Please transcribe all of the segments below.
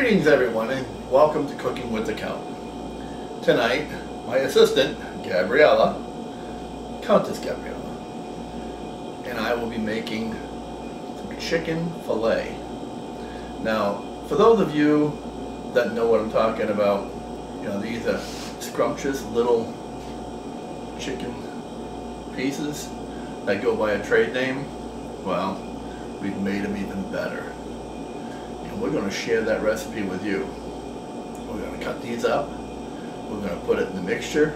Greetings everyone and welcome to Cooking with the Count. Tonight, my assistant, Gabriella, Countess Gabriella, and I will be making some chicken fillet. Now, for those of you that know what I'm talking about, you know, these are scrumptious little chicken pieces that go by a trade name. Well, we've made them even better. We're going to share that recipe with you. We're going to cut these up. We're going to put it in the mixture.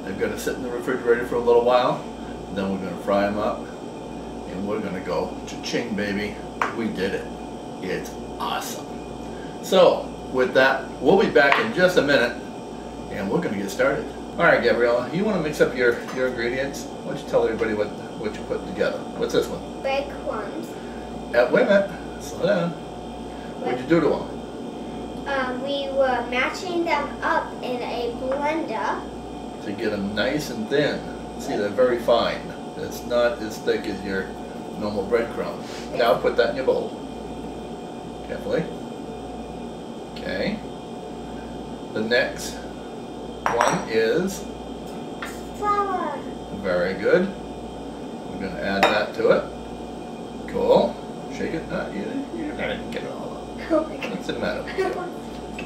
They're going to sit in the refrigerator for a little while. Then we're going to fry them up. And we're going to go cha-ching, baby. We did it. It's awesome. So, with that, we'll be back in just a minute. And we're going to get started. Alright, Gabriella, you want to mix up your ingredients? Why don't you tell everybody what you put together? What's this one? Breadcrumbs. Wait a minute. Slow down. What'd you do to them? We were matching them up in a blender. To get them nice and thin. See, they're very fine. It's not as thick as your normal breadcrumb. Now put that in your bowl. Carefully. Okay. The next one is Flour. very good. We're going to add that to it. Cool. Shake it. You're not going to get it all up. Oh my God. What's the matter?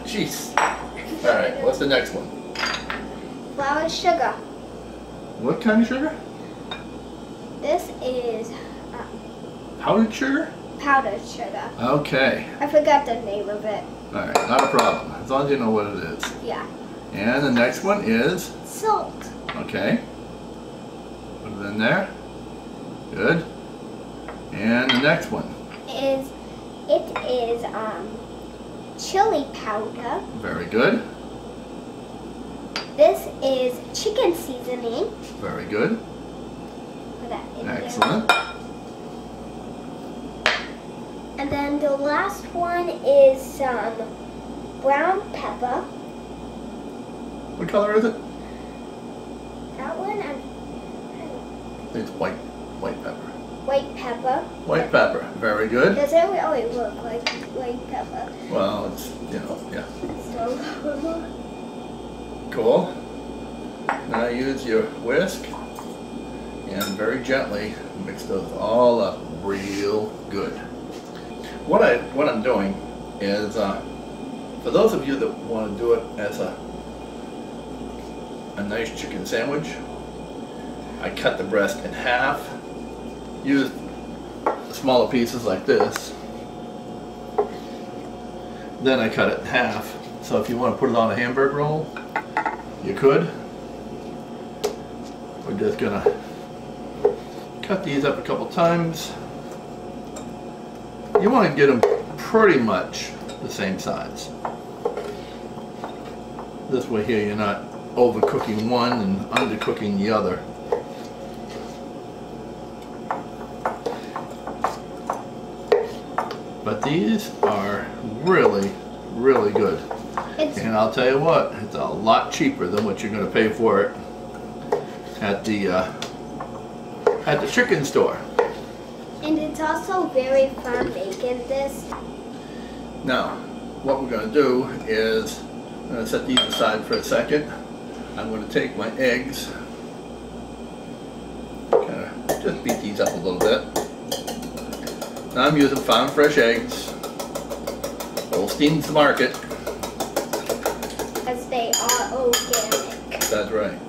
Jeez. Alright, what's the next one? Flour, sugar. What kind of sugar? This is Powdered sugar? powdered sugar. Okay. I forgot the name of it. Alright, not a problem. As long as you know what it is. Yeah. And the next one is? Salt. Okay. Put it in there. Good. And the next one? It is chili powder. Very good. This is chicken seasoning. Very good. Put that in Excellent. there. And then the last one is some brown pepper. What color is it? That one, It's white pepper. white pepper. White pepper. Very good. Does it really look like white pepper? Well, it's, you know, yeah. So, Cool. Now use your whisk and very gently mix those all up real good. What I'm doing is, for those of you that want to do it as a nice chicken sandwich, I cut the breast in half. Use smaller pieces like this. Then I cut it in half. So if you want to put it on a hamburger roll, you could. We're just gonna cut these up a couple times. You want to get them pretty much the same size. This way here you're not overcooking one and undercooking the other. But these are really, really good. And I'll tell you what, it's a lot cheaper than what you're going to pay for it at the chicken store. and it's also very fun making this. Now, what we're going to do is, I'm going to set these aside for a second. I'm going to take my eggs, kind of just beat these up a little bit. Now I'm using farm fresh eggs, Holstein's the market. As they are organic. That's right.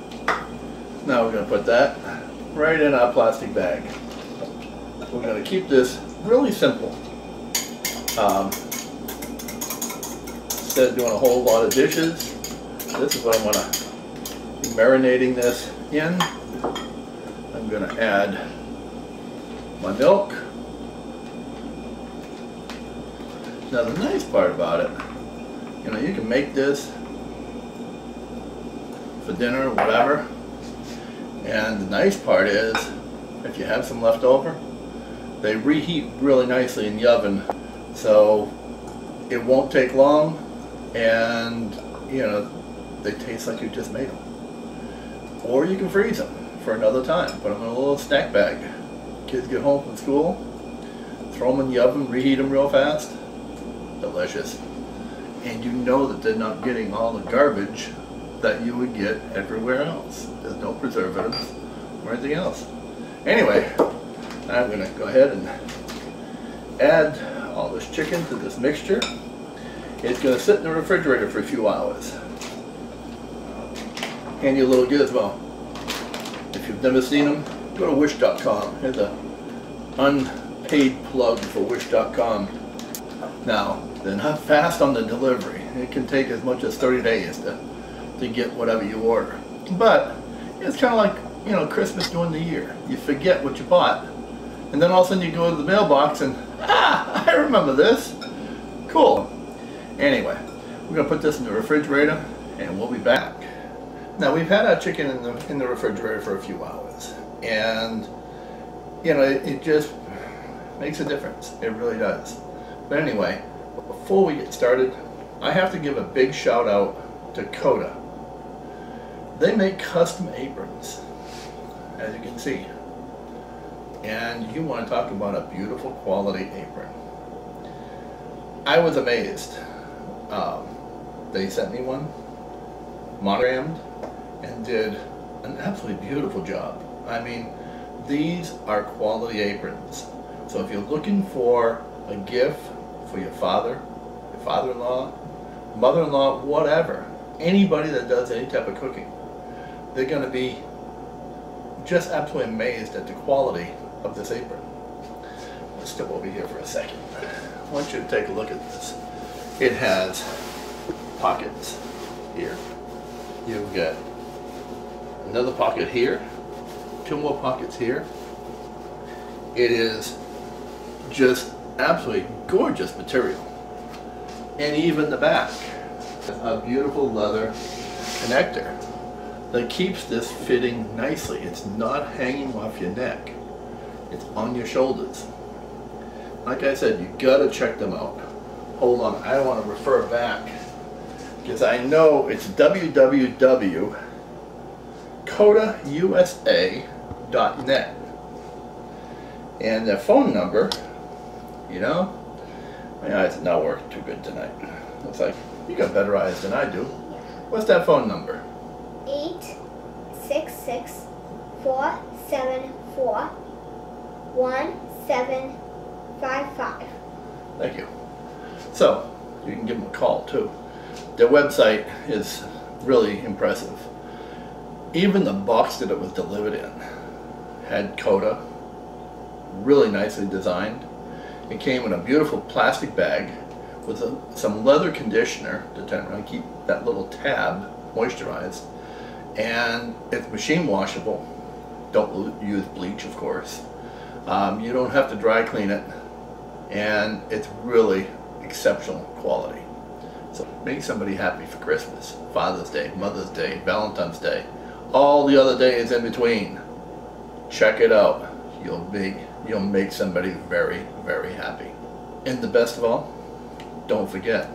Now we're going to put that right in our plastic bag. We're going to keep this really simple. Instead of doing a whole lot of dishes, this is what I'm going to be marinating this in. I'm going to add my milk. Now the nice part about it, you know, you can make this for dinner or whatever, and the nice part is, if you have some left over, they reheat really nicely in the oven, so it won't take long, and you know, they taste like you just made them. Or you can freeze them for another time. Put them in a little snack bag. Kids get home from school, throw them in the oven, reheat them real fast. Delicious. and you know that they're not getting all the garbage that you would get everywhere else. There's no preservatives or anything else. Anyway, I'm going to go ahead and add all this chicken to this mixture. It's going to sit in the refrigerator for a few hours. Handy little gizmo. If you've never seen them, go to wish.com. Here's an unpaid plug for wish.com. Now, they're not fast on the delivery. It can take as much as 30 days to get whatever you order. But it's kind of like, you know, Christmas during the year. You forget what you bought, and then all of a sudden you go to the mailbox and, I remember this. Cool. Anyway, we're going to put this in the refrigerator and we'll be back. Now, we've had our chicken in the refrigerator for a few hours, and you know, it just makes a difference. It really does. But anyway, before we get started, I have to give a big shout out to Coda. They make custom aprons, as you can see. And you want to talk about a beautiful quality apron. I was amazed. They sent me one, monogrammed, and did an absolutely beautiful job. I mean, these are quality aprons. So if you're looking for a gift for your father, your father-in-law, mother-in-law, whatever, anybody that does any type of cooking, they're going to be just absolutely amazed at the quality of this apron. Let's step over here for a second. I want you to take a look at this. It has pockets here. You've got another pocket here, two more pockets here. It is just absolutely gorgeous material. And even the back, a beautiful leather connector that keeps this fitting nicely. It's not hanging off your neck. It's on your shoulders. Like I said, you gotta check them out. Hold on, I want to refer back because I know it's www.codausa.net, and their phone number, you know, my eyes are not working too good tonight. Looks like you got better eyes than I do. What's that phone number? 866-474-1755. Thank you. So, you can give them a call too. Their website is really impressive. Even the box that it was delivered in had Coda, really nicely designed. It came in a beautiful plastic bag with some leather conditioner to keep that little tab moisturized. And it's machine washable. Don't use bleach, of course. You don't have to dry clean it, and it's really exceptional quality. So make somebody happy for Christmas, Father's Day, Mother's Day, Valentine's Day, all the other days in between. Check it out. You'll make somebody very, very happy. And the best of all, don't forget,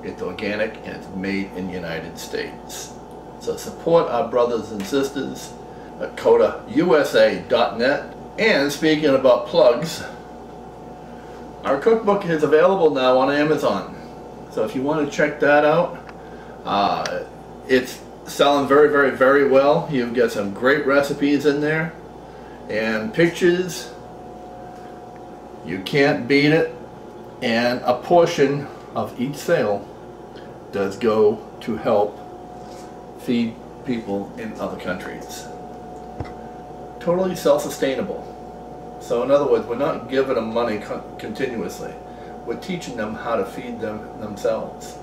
it's organic and it's made in the United States. So support our brothers and sisters at codausa.net. And speaking about plugs, our cookbook is available now on Amazon. So if you want to check that out, it's selling very, very, very well. You've got some great recipes in there and pictures. You can't beat it. And a portion of each sale does go to help feed people in other countries. Totally self-sustainable. So in other words, we're not giving them money continuously. We're teaching them how to feed themselves.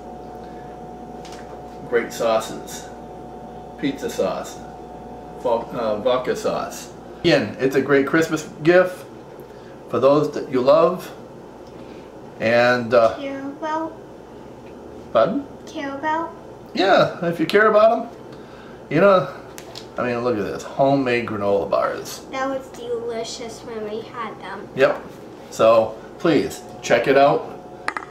Great sauces, pizza sauce, vodka sauce. Again, it's a great Christmas gift for those that you love. And care about? Pardon? Care about? Yeah, if you care about them, you know. I mean, look at this, homemade granola bars. That was delicious when we had them. Yep. So please check it out.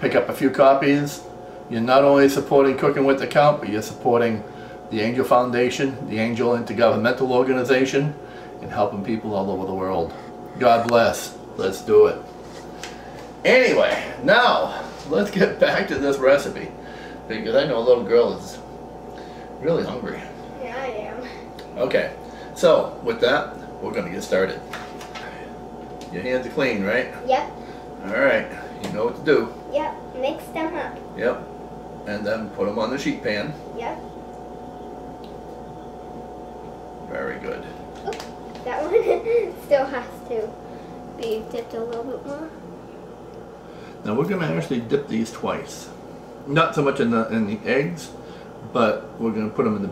Pick up a few copies. You're not only supporting Cooking with the Count, but you're supporting the Angel Foundation, the Angel Intergovernmental Organization, and helping people all over the world. God bless. Let's do it. Anyway, now let's get back to this recipe. because I know a little girl is really hungry. Yeah, I am. Okay, so with that, we're gonna get started. Your hands are clean, right? Yep. All right, you know what to do. Yep. Mix them up. Yep, and then put them on the sheet pan. Yep. Very good. Oop, that one still has to be dipped a little bit more. Now we're gonna actually dip these twice. Not so much in the eggs, but we're gonna put them in the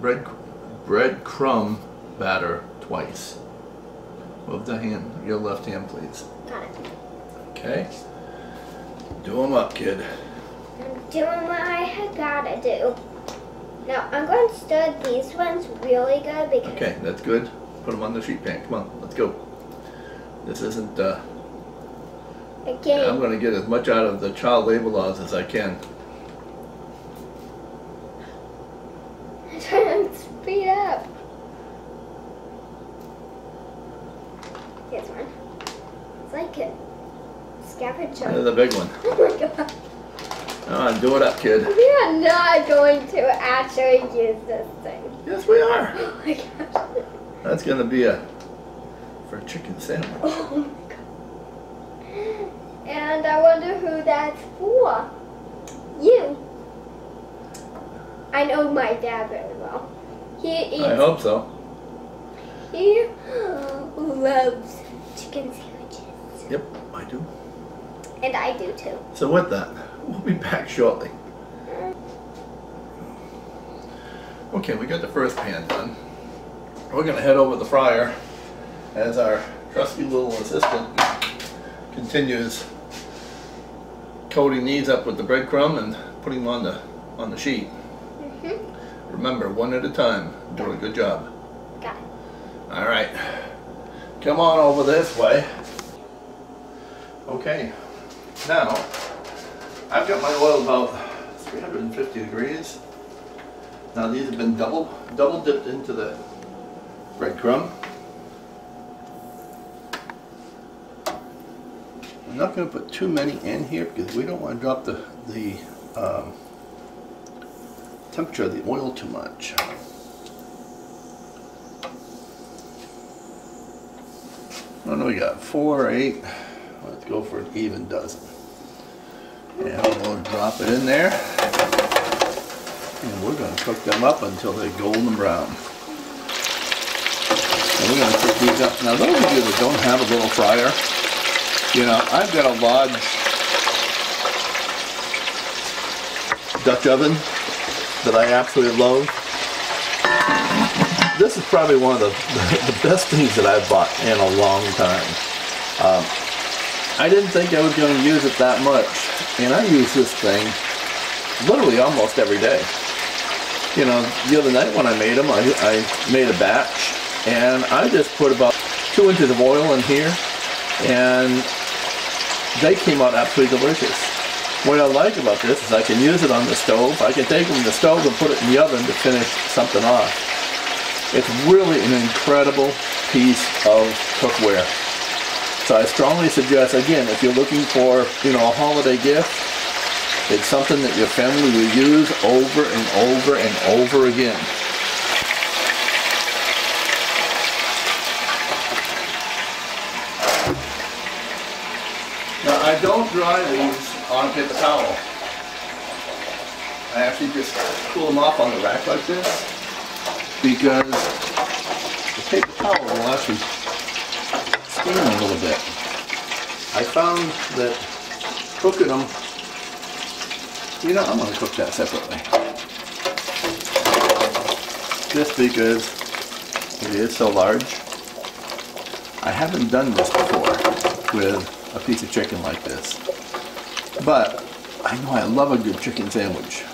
breadcrumb batter twice. Move the hand, your left hand, please. Got it. Okay. Do them up, kid. I'm doing what I gotta do. Now I'm going to stir these ones really good because. Okay, that's good. Put them on the sheet pan. Come on, let's go. This isn't. Again. I'm going to get as much out of the child labor laws as I can. I'm trying to speed up. Here's one. It's like a scavenger. There's the big one. Oh my god. Come on, do it up, kid. We are not going to actually use this thing. Yes, we are. Oh my gosh. That's going to be for a chicken sandwich. Oh my god. And I wonder who that's for. You. I know my dad very well. He eats. I hope so. He loves chicken sandwiches. Yep, I do. And I do too. So with that, we'll be back shortly. Okay, we got the first pan done. We're going to head over the fryer as our trusty little assistant continues coating these up with the breadcrumb and putting them on the sheet. Remember, one at a time. Doing a good job. Got it. All right, come on over this way. Okay, now I've got my oil about 350 degrees. Now these have been double dipped into the breadcrumb. I'm not going to put too many in here because we don't want to drop the temperature of the oil too much. What do we got? 4 or 8. Let's go for an even dozen. And we'll drop it in there. And we're going to cook them up until they're golden brown. And we're going to cook these up. Now those of you that don't have a little fryer, you know, I've got a large Dutch oven that I absolutely love. This is probably one of the best things that I've bought in a long time. I didn't think I was going to use it that much, and I use this thing literally almost every day. You know, the other night when I made them, I made a batch, and I just put about 2 inches of oil in here, and they came out absolutely delicious. What I like about this is I can use it on the stove. I can take them to the stove and put it in the oven to finish something off. It's really an incredible piece of cookware. So I strongly suggest, again, if you're looking for, you know, a holiday gift, it's something that your family will use over and over and over again. Now I don't dry these on a paper towel. I actually just pull them off on the rack like this because the paper towel will actually steam a little bit. I found that cooking them, you know, I'm going to cook that separately. Just because it is so large. I haven't done this before with a piece of chicken like this. But I know I love a good chicken sandwich.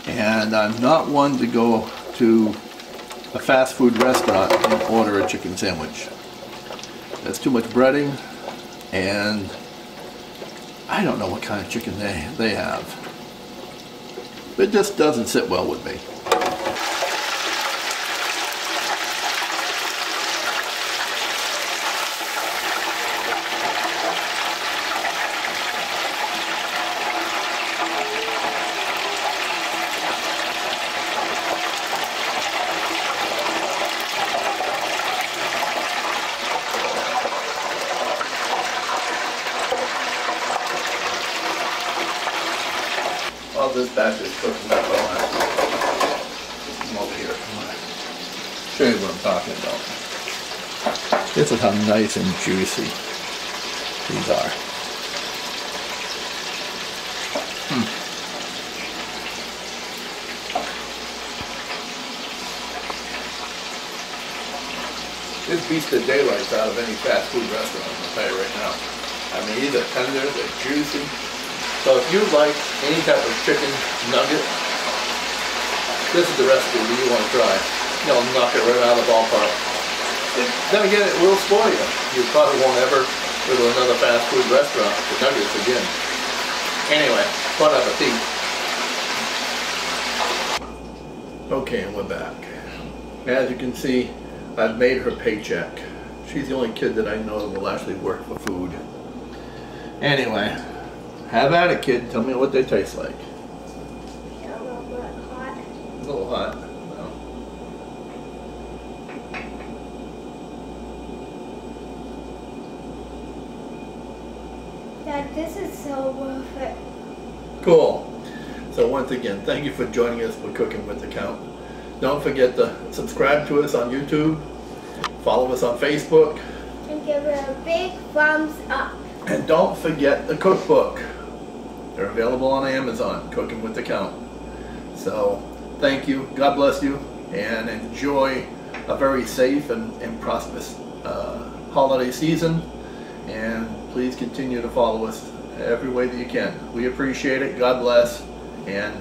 And I'm not one to go to a fast food restaurant and order a chicken sandwich. That's too much breading, and I don't know what kind of chicken they have. It just doesn't sit well with me. this batch is cooking up. Come over here. Show you what I'm talking about. This is how nice and juicy these are. This beats the daylights out of any fast food restaurant, I'll tell you right now. I mean, these are tender, they're juicy. So if you like any type of chicken nugget, this is the recipe that you want to try. You'll knock it right out of the ballpark. Then again, it will spoil you. You probably won't ever go to another fast food restaurant for nuggets again. Anyway, bon appetit. Okay, and we're back. As you can see, I've made her paycheck. She's the only kid that I know that will actually work for food. Anyway, have at it, kid. Tell me what they taste like. A little bit hot. A little hot. Well. Dad, this is so worth it. Cool. So once again, thank you for joining us for Cooking with the Count. Don't forget to subscribe to us on YouTube, follow us on Facebook, And give it a big thumbs up. and don't forget the cookbook. They're available on Amazon, Cooking with the Count. So thank you, God bless you, and enjoy a very safe and prosperous holiday season. And please continue to follow us every way that you can. We appreciate it. God bless, and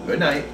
good night.